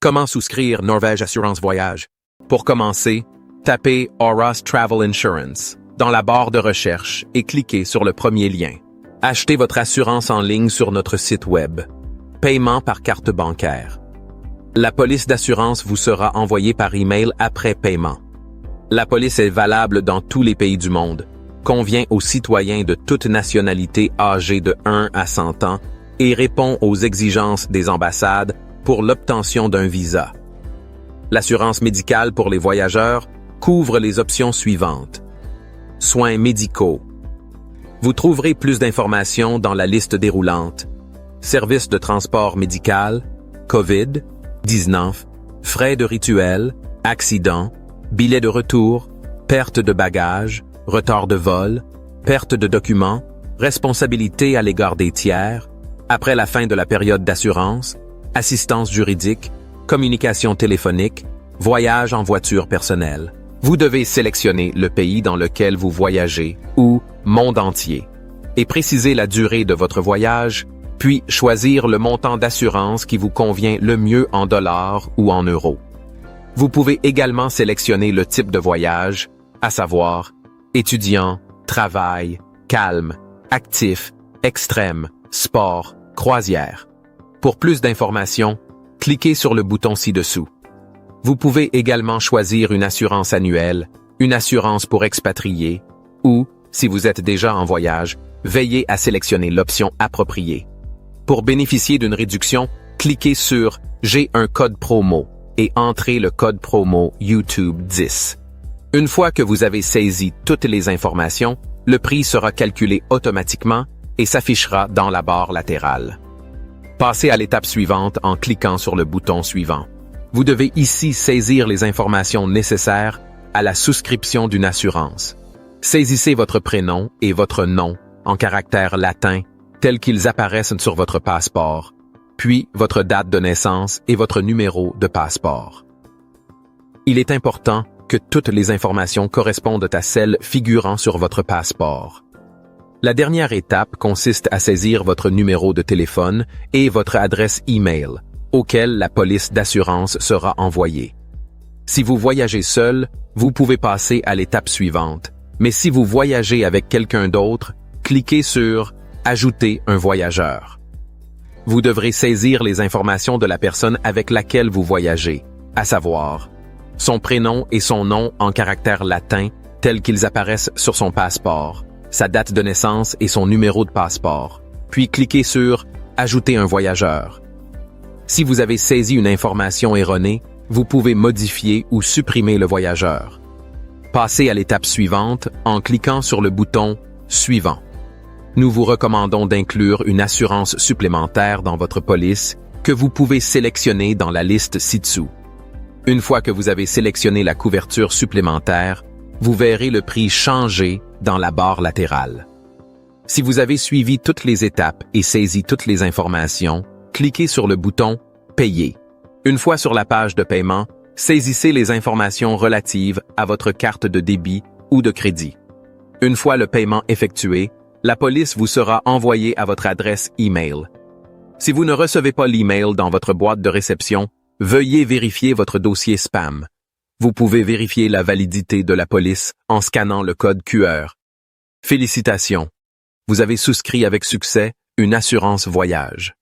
Comment souscrire Norvège Assurance Voyage? Pour commencer, tapez Oras Travel Insurance dans la barre de recherche et cliquez sur le premier lien. Achetez votre assurance en ligne sur notre site web. Paiement par carte bancaire. La police d'assurance vous sera envoyée par email après paiement. La police est valable dans tous les pays du monde, convient aux citoyens de toute nationalité âgés de 1 à 100 ans et répond aux exigences des ambassades pour l'obtention d'un visa. L'assurance médicale pour les voyageurs couvre les options suivantes. Soins médicaux. Vous trouverez plus d'informations dans la liste déroulante. Services de transport médical, COVID-19, frais de rituel, accidents, billets de retour, perte de bagages, retard de vol, perte de documents, responsabilité à l'égard des tiers, après la fin de la période d'assurance, assistance juridique, communication téléphonique, voyage en voiture personnelle. Vous devez sélectionner le pays dans lequel vous voyagez ou monde entier et préciser la durée de votre voyage, puis choisir le montant d'assurance qui vous convient le mieux en dollars ou en euros. Vous pouvez également sélectionner le type de voyage, à savoir étudiant, travail, calme, actif, extrême, sport, croisière. Pour plus d'informations, cliquez sur le bouton ci-dessous. Vous pouvez également choisir une assurance annuelle, une assurance pour expatriés, ou, si vous êtes déjà en voyage, veillez à sélectionner l'option appropriée. Pour bénéficier d'une réduction, cliquez sur « J'ai un code promo » et entrez le code promo YouTube 10. Une fois que vous avez saisi toutes les informations, le prix sera calculé automatiquement et s'affichera dans la barre latérale. Passez à l'étape suivante en cliquant sur le bouton suivant. Vous devez ici saisir les informations nécessaires à la souscription d'une assurance. Saisissez votre prénom et votre nom en caractères latins tels qu'ils apparaissent sur votre passeport, puis votre date de naissance et votre numéro de passeport. Il est important que toutes les informations correspondent à celles figurant sur votre passeport. La dernière étape consiste à saisir votre numéro de téléphone et votre adresse e-mail, auquel la police d'assurance sera envoyée. Si vous voyagez seul, vous pouvez passer à l'étape suivante, mais si vous voyagez avec quelqu'un d'autre, cliquez sur « Ajouter un voyageur ». Vous devrez saisir les informations de la personne avec laquelle vous voyagez, à savoir son prénom et son nom en caractères latins tels qu'ils apparaissent sur son passeport, sa date de naissance et son numéro de passeport, puis cliquez sur « Ajouter un voyageur ». Si vous avez saisi une information erronée, vous pouvez modifier ou supprimer le voyageur. Passez à l'étape suivante en cliquant sur le bouton « Suivant ». Nous vous recommandons d'inclure une assurance supplémentaire dans votre police que vous pouvez sélectionner dans la liste ci-dessous. Une fois que vous avez sélectionné la couverture supplémentaire, vous verrez le prix changer dans la barre latérale. Si vous avez suivi toutes les étapes et saisi toutes les informations, cliquez sur le bouton « Payer ». Une fois sur la page de paiement, saisissez les informations relatives à votre carte de débit ou de crédit. Une fois le paiement effectué, la police vous sera envoyée à votre adresse e-mail. Si vous ne recevez pas l'e-mail dans votre boîte de réception, veuillez vérifier votre dossier spam. Vous pouvez vérifier la validité de la police en scannant le code QR. Félicitations! Vous avez souscrit avec succès une assurance voyage.